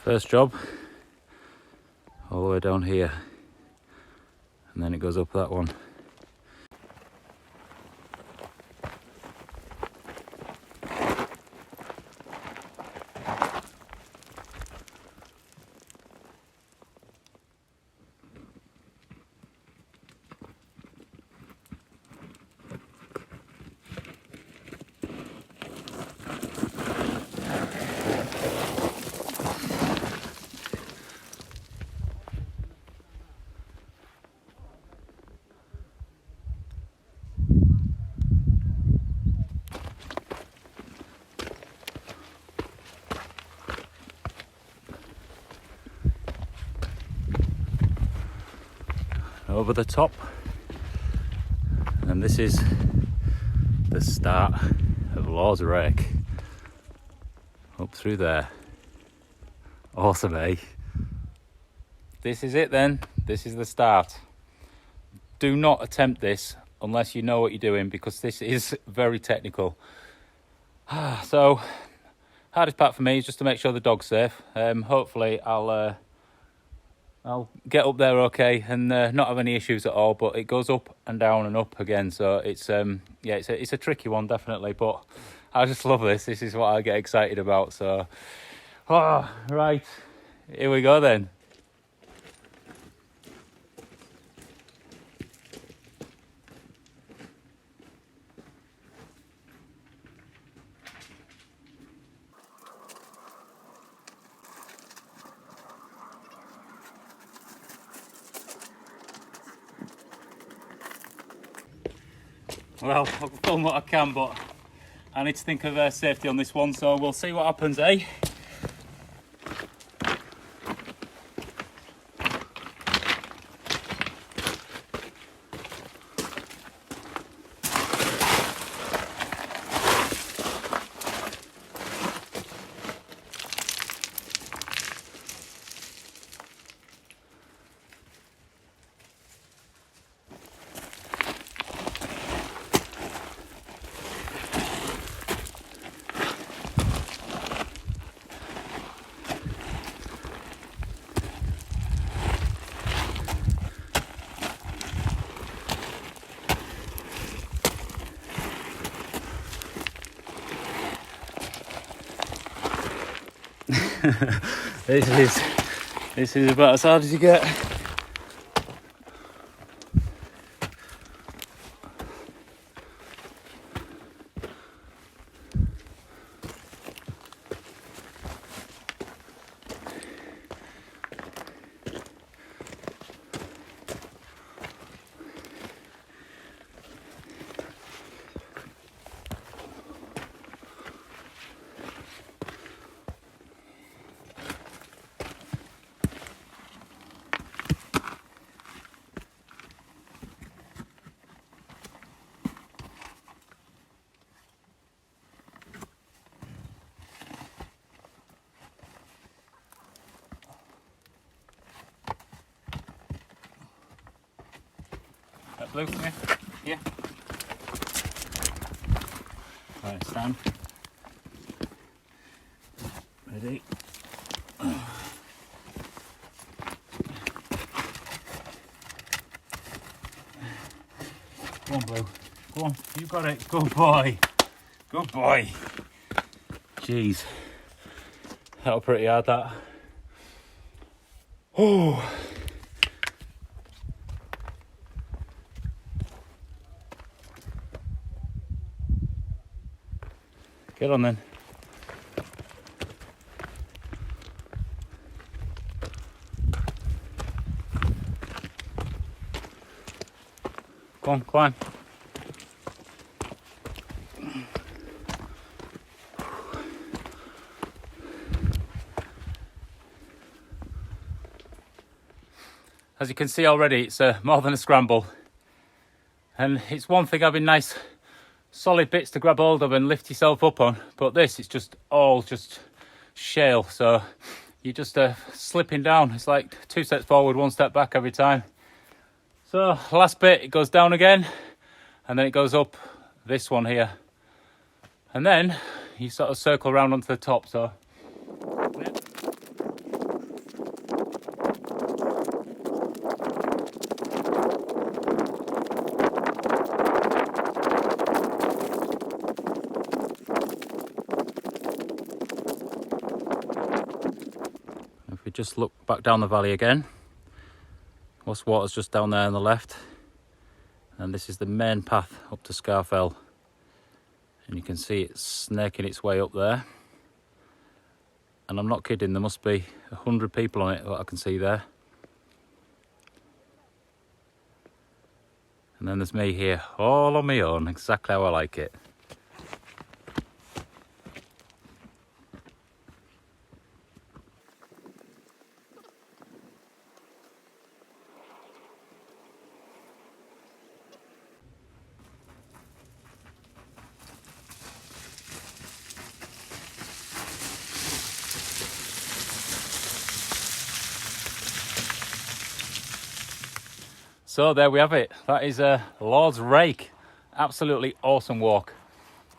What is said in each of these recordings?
First job, all the way down here, and then it goes up that one. Over the top, and this is the start of Law's Rake. Up through there. Awesome, eh? This is it then. This is the start. Do not attempt this unless you know what you're doing, because this is very technical. So, hardest part for me is just to make sure the dog's safe. Hopefully I'll get up there okay and not have any issues at all, but it goes up and down and up again, so it's it's a tricky one, definitely, but I just love this. This is what I get excited about. So right, here we go then. Well, I've done what I can, but I need to think of safety on this one, so we'll see what happens, eh? This is about as hard as you get. Blue, come here. Here. Right, stand. Ready. Go on, Blue. Go on. You got it. Good boy. Good boy. Jeez. That was pretty hard, that. Oh. Get on then. Go on, climb. As you can see already, it's more than a scramble. And it's one thing having nice solid bits to grab hold of and lift yourself up on, but this is just all just shale, so you're just slipping down. It's like 2 steps forward, 1 step back every time. So last bit, it goes down again, and then it goes up this one here, and then you sort of circle around onto the top. So just look back down the valley again. Water's just down there on the left. And this is the main path up to SCAFELL. And you can see it's snaking its way up there. And I'm not kidding, there must be 100 people on it that I can see there. And then there's me here, all on my own, exactly how I like it. So there we have it. That is Lord's Rake. Absolutely awesome walk.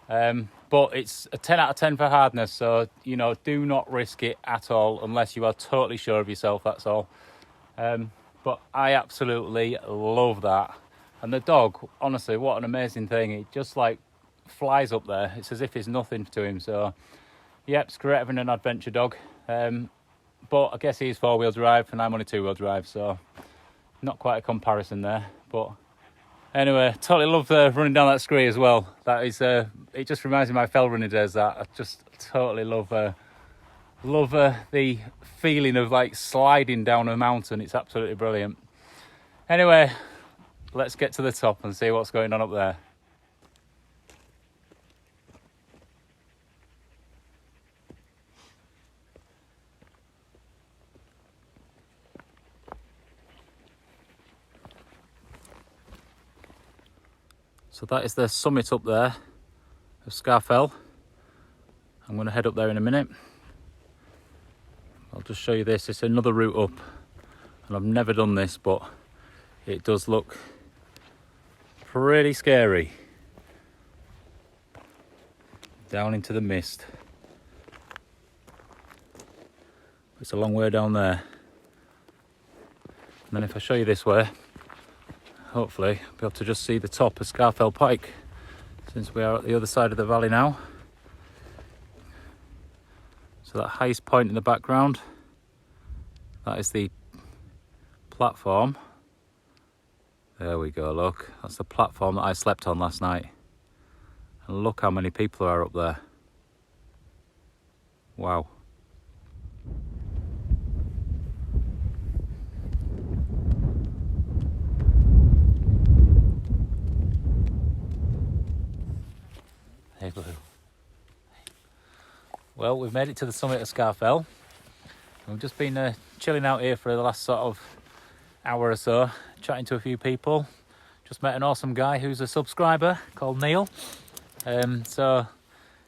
But it's a 10 out of 10 for hardness. So, you know, do not risk it at all unless you are totally sure of yourself, that's all. But I absolutely love that. And the dog, honestly, what an amazing thing. It just like flies up there. It's as if it's nothing to him. So, yep, it's great having an adventure dog. But I guess he's 4-wheel drive and I'm only 2-wheel drive. So, not quite a comparison there, but anyway, totally love running down that scree as well. That is, it just reminds me of my fell running days. That I just totally love the feeling of like sliding down a mountain. It's absolutely brilliant. Anyway, let's get to the top and see what's going on up there. So that is the summit up there of SCAFELL. I'm going to head up there in a minute. I'll just show you this. It's another route up. And I've never done this, but it does look pretty scary. Down into the mist. It's a long way down there. And then if I show you this way, hopefully I'll be able to just see the top of SCAFELL Pike, since we are at the other side of the valley now. So that highest point in the background, that is the platform. There we go, look. That's the platform that I slept on last night. And look how many people are up there. Wow. Hey, Blue. Well, we've made it to the summit of SCAFELL. We've just been chilling out here for the last sort of hour or so, chatting to a few people. Just met an awesome guy who's a subscriber called Neil. So,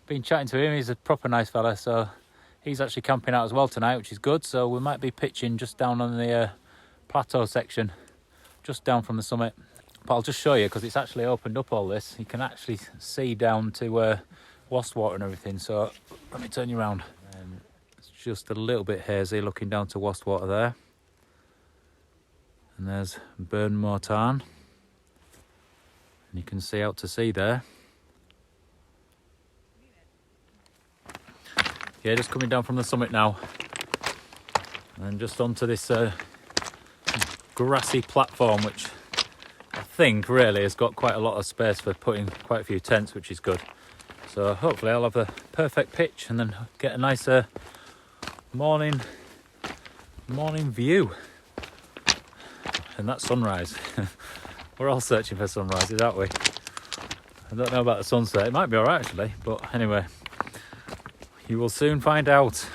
been chatting to him. He's a proper nice fella. So, he's actually camping out as well tonight, which is good. So, we might be pitching just down on the plateau section, just down from the summit. But I'll just show you, because it's actually opened up all this. You can actually see down to Wastwater and everything. So let me turn you around. It's just a little bit hazy looking down to Wastwater there. And there's Burnmoor Tarn. And you can see out to sea there. Yeah, just coming down from the summit now. And then just onto this grassy platform, which I think really has got quite a lot of space for putting quite a few tents, which is good. So hopefully I'll have the perfect pitch and then get a nice morning view. And that's sunrise. We're all searching for sunrises, aren't we? I don't know about the sunset. It might be alright actually, but anyway, you will soon find out.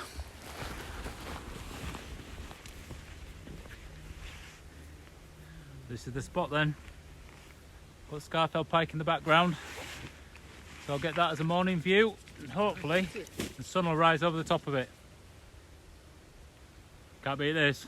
This is the spot then. Put SCAFELL Pike in the background. So I'll get that as a morning view, and hopefully the sun will rise over the top of it. Can't beat this.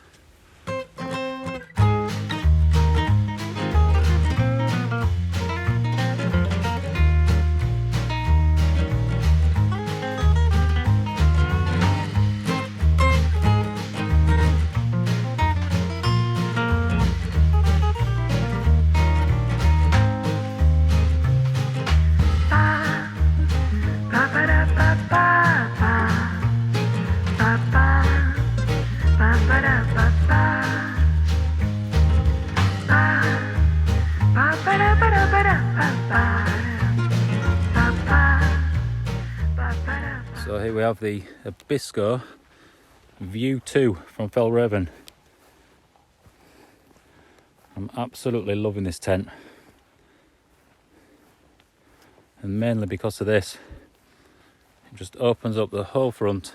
So here we have the Abisko View 2 from Fjallraven. I'm absolutely loving this tent, and mainly because of this. It just opens up the whole front,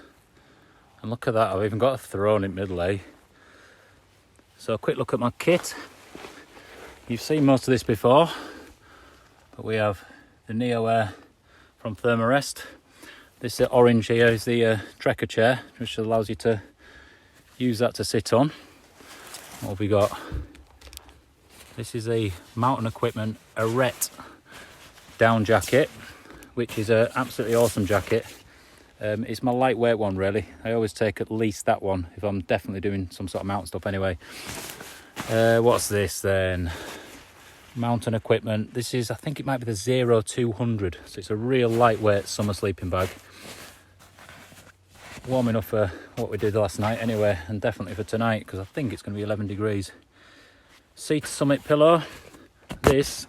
and look at that, I've even got a throne in middle, eh? So a quick look at my kit. You've seen most of this before, but we have the Neoair from Thermarest. This orange here is the trekker chair, which allows you to use that to sit on. What have we got? This is a mountain equipment Arete down jacket, which is an absolutely awesome jacket. It's my lightweight one really. I always take at least that one if I'm definitely doing some sort of mountain stuff anyway. What's this then? Mountain equipment. This is, I think it might be the 0200, so it's a real lightweight summer sleeping bag. Warm enough for what we did last night anyway, and definitely for tonight because I think it's going to be 11 degrees. Seat Summit pillow. This,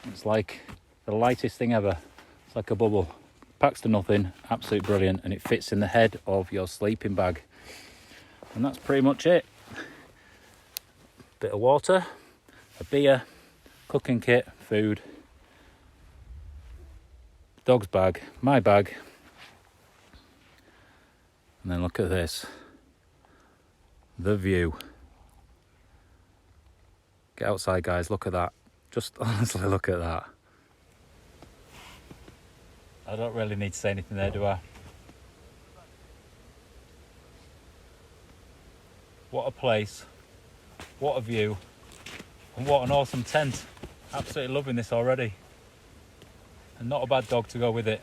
it's like the lightest thing ever. It's like a bubble. Packs to nothing, absolutely brilliant, and it fits in the head of your sleeping bag. And that's pretty much it. Bit of water, a beer, cooking kit, food, dog's bag, my bag, and then look at this, the view. Get outside guys, look at that, just honestly look at that. I don't really need to say anything there, do I? What a place, what a view, and what an awesome tent. Absolutely loving this already. And not a bad dog to go with it.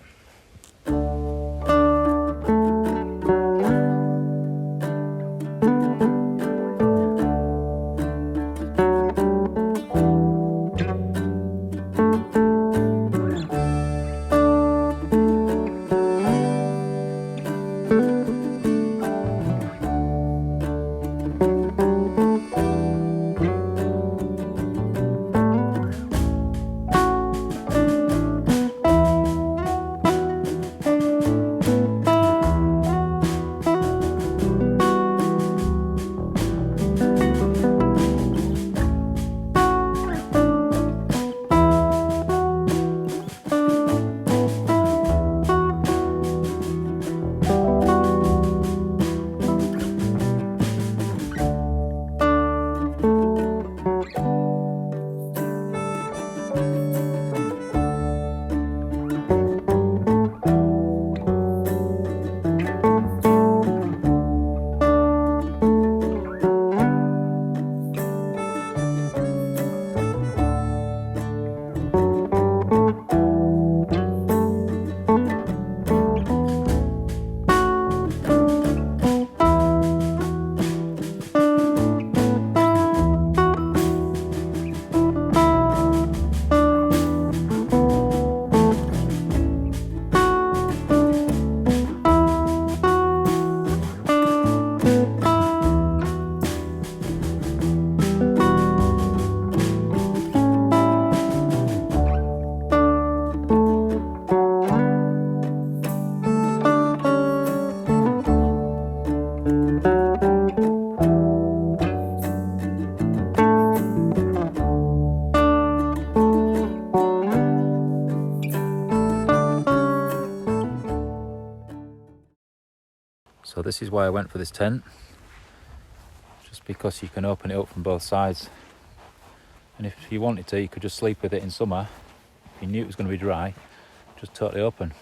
So this is why I went for this tent, just because you can open it up from both sides, and if you wanted to you could just sleep with it in summer. If you knew it was going to be dry, just totally open.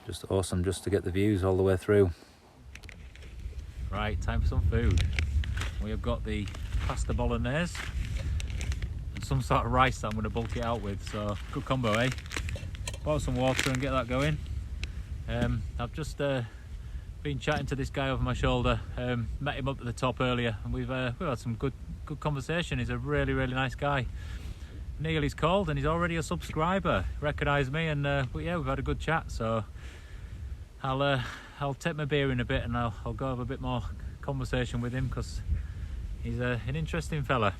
Just awesome just to get the views all the way through. Right, time for some food. We have got the pasta bolognese and some sort of rice that I'm going to bulk it out with, so good combo, eh? Pour some water and get that going. I've just been chatting to this guy over my shoulder. Met him up at the top earlier, and we've had some good conversation. He's a really nice guy. Neil he's called, and he's already a subscriber. Recognised me, and yeah, we've had a good chat. So I'll take my beer in a bit, and I'll go have a bit more conversation with him, because He's an interesting fella.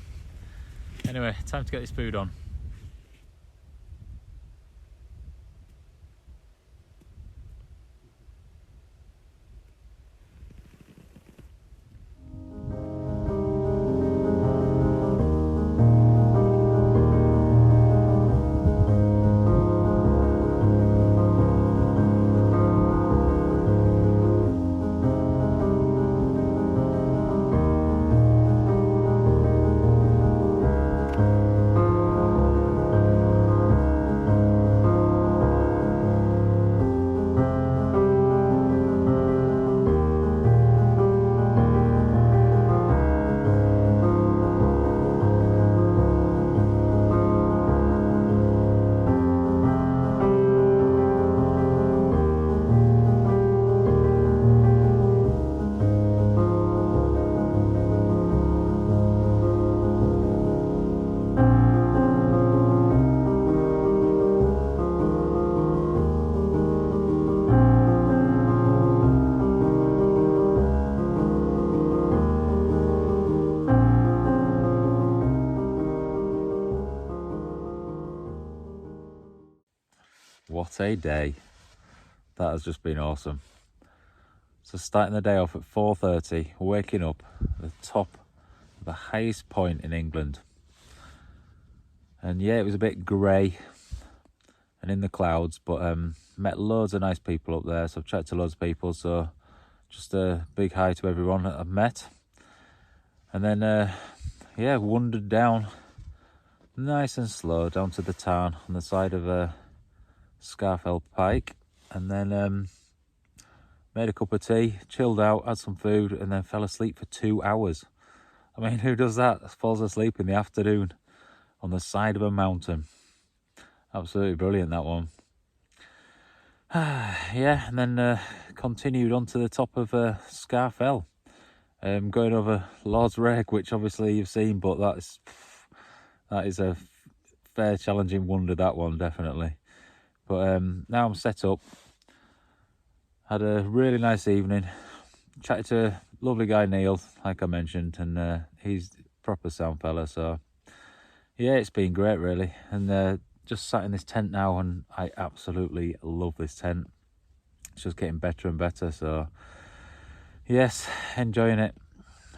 Anyway, time to get this food on. What a day. That has just been awesome. So starting the day off at 4:30, waking up at the top of the highest point in England. And yeah, it was a bit grey and in the clouds, but met loads of nice people up there. So I've chatted to loads of people, so just a big hi to everyone that I've met. And then, yeah, wandered down nice and slow down to the town on the side of SCAFELL Pike, and then made a cup of tea, chilled out, had some food, and then fell asleep for 2 hours. I mean, who does that? Falls asleep in the afternoon on the side of a mountain. Absolutely brilliant, that one. Yeah, and then continued on to the top of SCAFELL, going over Lord's Rake, which obviously you've seen, but that is a fair challenging wonder, that one, definitely. But now I'm set up. Had a really nice evening. Chatted to a lovely guy, Neil, like I mentioned, and he's a proper sound fella. So yeah, it's been great, really. And just sat in this tent now, and I absolutely love this tent. It's just getting better and better. So yes, enjoying it.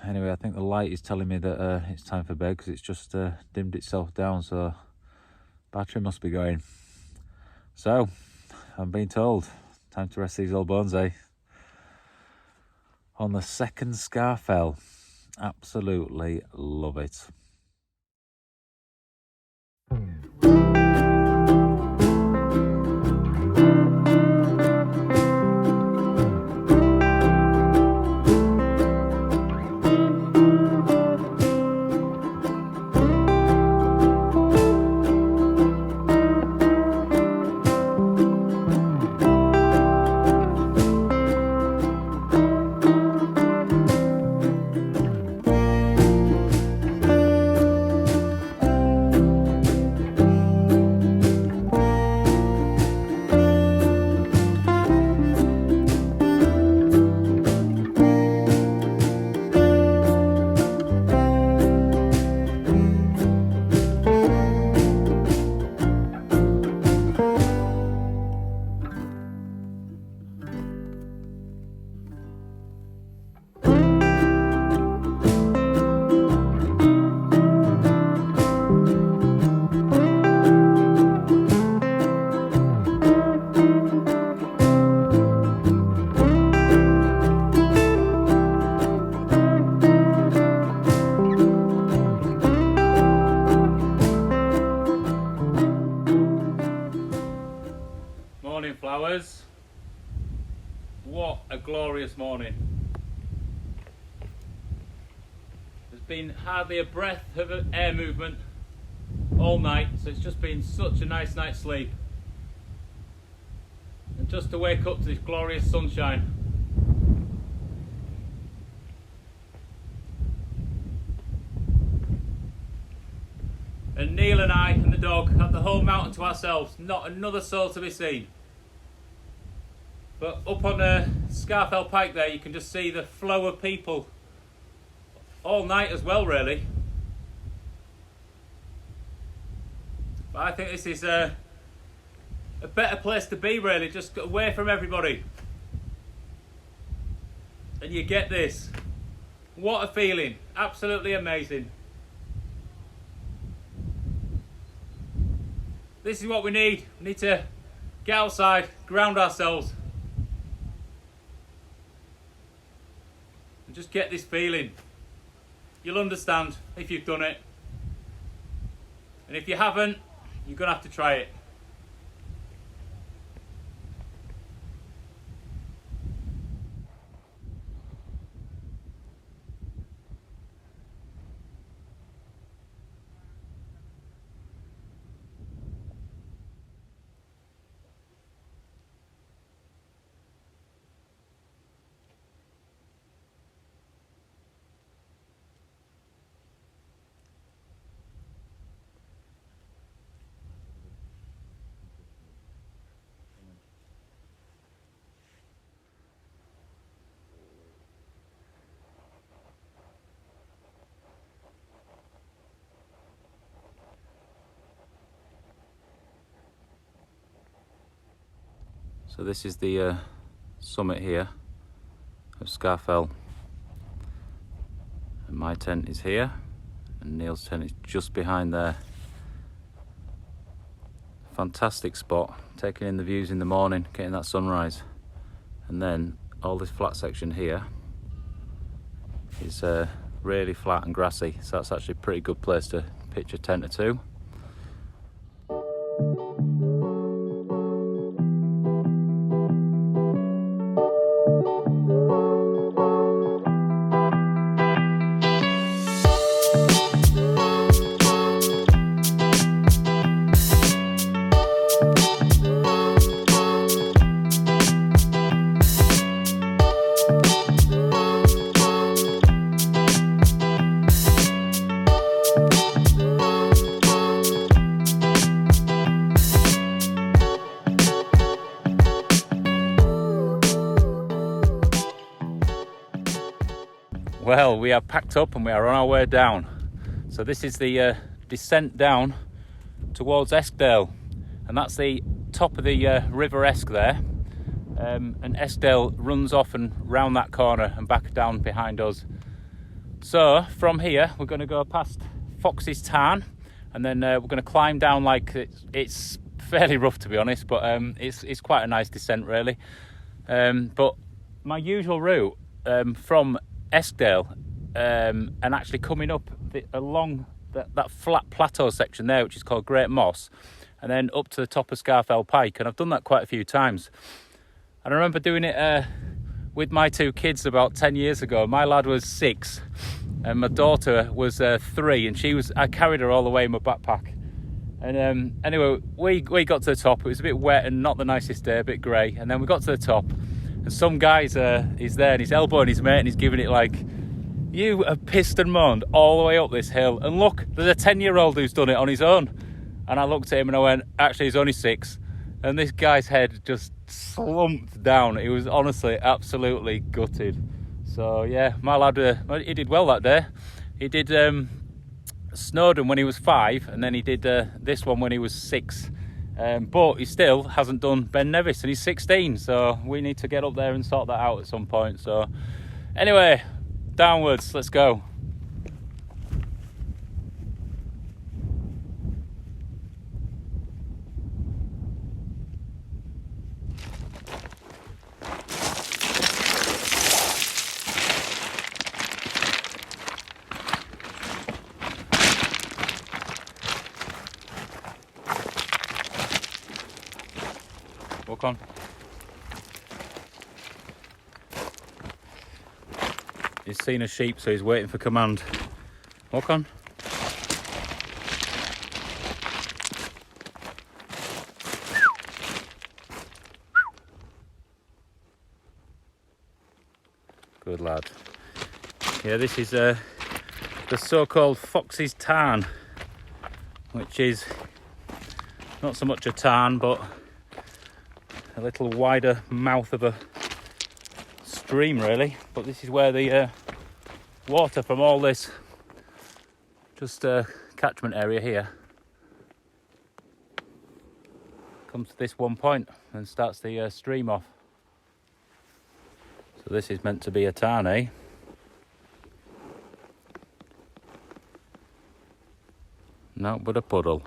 Anyway, I think the light is telling me that it's time for bed, because it's just dimmed itself down. So battery must be going. So, I'm being told, time to rest these old bones, eh? On the second SCAFELL. Absolutely love it. Flowers, what a glorious morning. There's been hardly a breath of air movement all night, so it's just been such a nice night's sleep, and just to wake up to this glorious sunshine. And Neil and I and the dog have the whole mountain to ourselves, not another soul to be seen. But up on SCAFELL Pike there, you can just see the flow of people all night as well, really. But I think this is a better place to be, really, just away from everybody. And you get this. What a feeling. Absolutely amazing. This is what we need. We need to get outside, ground ourselves, and just get this feeling. You'll understand if you've done it. And if you haven't, you're going to have to try it. So this is the summit here of SCAFELL, and my tent is here and Neil's tent is just behind there. Fantastic spot, taking in the views in the morning, getting that sunrise, and then all this flat section here is really flat and grassy, so that's actually a pretty good place to pitch a tent or two. Well, we are packed up and we are on our way down. So this is the descent down towards Eskdale, and that's the top of the River Esk there. And Eskdale runs off and round that corner and back down behind us. So from here we're going to go past Fox's Tarn, and then we're going to climb down. Like it's fairly rough, to be honest, but it's quite a nice descent really. But my usual route from Eskdale and actually coming up along that flat plateau section there, which is called Great Moss, and then up to the top of SCAFELL Pike, and I've done that quite a few times. And I remember doing it with my two kids about 10 years ago. My lad was 6 and my daughter was 3, and I carried her all the way in my backpack. And anyway, we got to the top. It was a bit wet and not the nicest day, a bit grey, and then we got to the top. And some guy's he's there and he's elbowing his mate and he's giving it like, you have pissed and moaned all the way up this hill. And look, there's a 10-year-old who's done it on his own. And I looked at him and I went, actually, he's only 6. And this guy's head just slumped down. He was honestly absolutely gutted. So yeah, my lad, he did well that day. He did Snowdon when he was 5, and then he did this one when he was 6. But he still hasn't done Ben Nevis, and he's 16, so we need to get up there and sort that out at some point. So anyway, downwards, let's go. Walk on. He's seen a sheep, so he's waiting for command. Walk on. Good lad. Yeah, this is the so-called Fox's Tarn, which is not so much a tarn, but a little wider mouth of a stream really. But this is where the water from all this just catchment area here comes to this one point and starts the stream off. So this is meant to be a tarn, eh? No, but a puddle.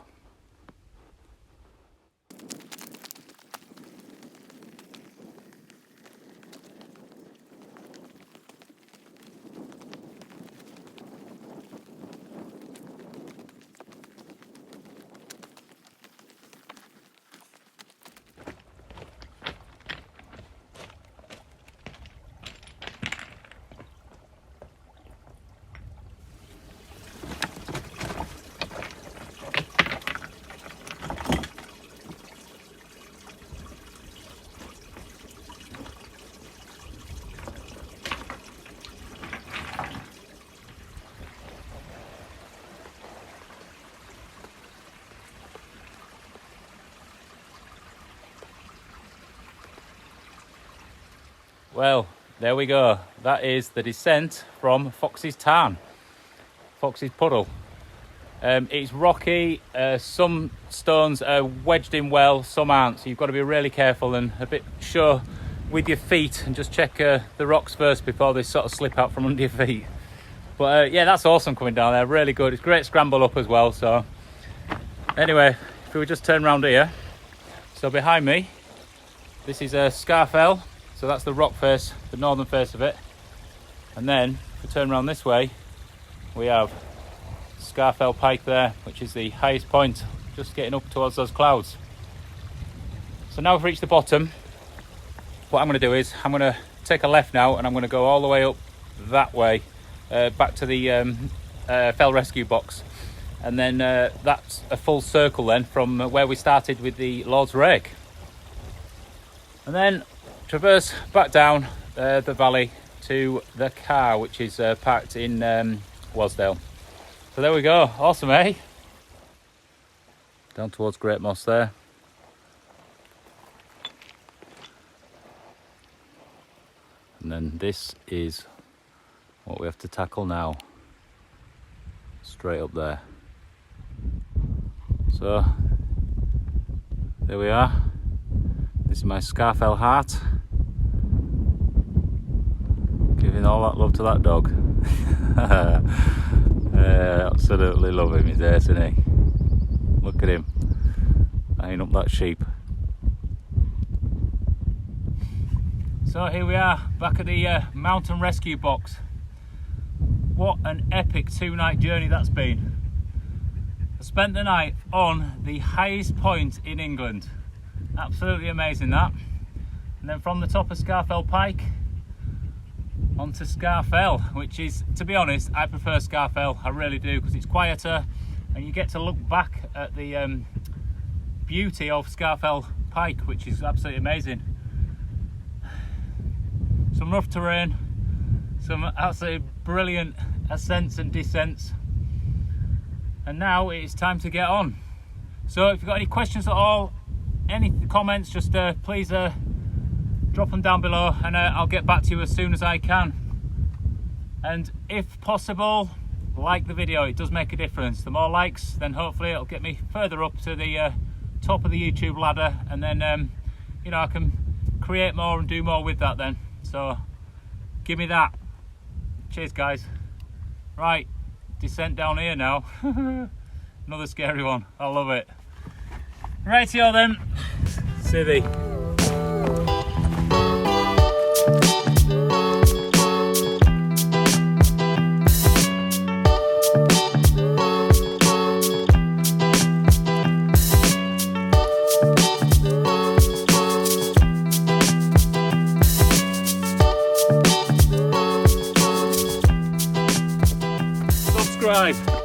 Well, there we go. That is the descent from Fox's Tarn, Fox's Puddle. It's rocky, some stones are wedged in well, some aren't, so you've got to be really careful and a bit sure with your feet and just check the rocks first before they sort of slip out from under your feet. But yeah, that's awesome coming down there, really good. It's great scramble up as well. So anyway, if we would just turn around here. So behind me, this is a SCAFELL. So that's the rock face, the northern face of it. And then if we turn around this way, we have SCAFELL Pike there, which is the highest point, just getting up towards those clouds. So now we've reached the bottom. What I'm going to do is I'm going to take a left now and I'm going to go all the way up that way, back to the fell rescue box. And then that's a full circle then from where we started with the Lord's Rake. And then traverse back down the valley to the car, which is parked in Wasdale. So there we go. Awesome, eh? Down towards Great Moss there. And then this is what we have to tackle now. Straight up there. So there we are. This is my SCAFELL heart. Giving all that love to that dog. Absolutely love him, he's there, isn't he? Look at him, eyeing up that sheep. So here we are, back at the mountain rescue box. What an epic 2-night journey that's been. I spent the night on the highest point in England. Absolutely amazing that. And then from the top of SCAFELL Pike onto SCAFELL, which is, to be honest, I prefer SCAFELL, I really do, because it's quieter and you get to look back at the beauty of SCAFELL Pike, which is absolutely amazing. Some rough terrain, some absolutely brilliant ascents and descents, and now it's time to get on. So if you've got any questions at all, any comments, just please drop them down below and I'll get back to you as soon as I can. And if possible, like the video, it does make a difference. The more likes, then hopefully it'll get me further up to the top of the YouTube ladder, and then you know, I can create more and do more with that then. So give me that. Cheers guys. Right, descent down here now. Another scary one, I love it. Rightio then, civvy. Subscribe.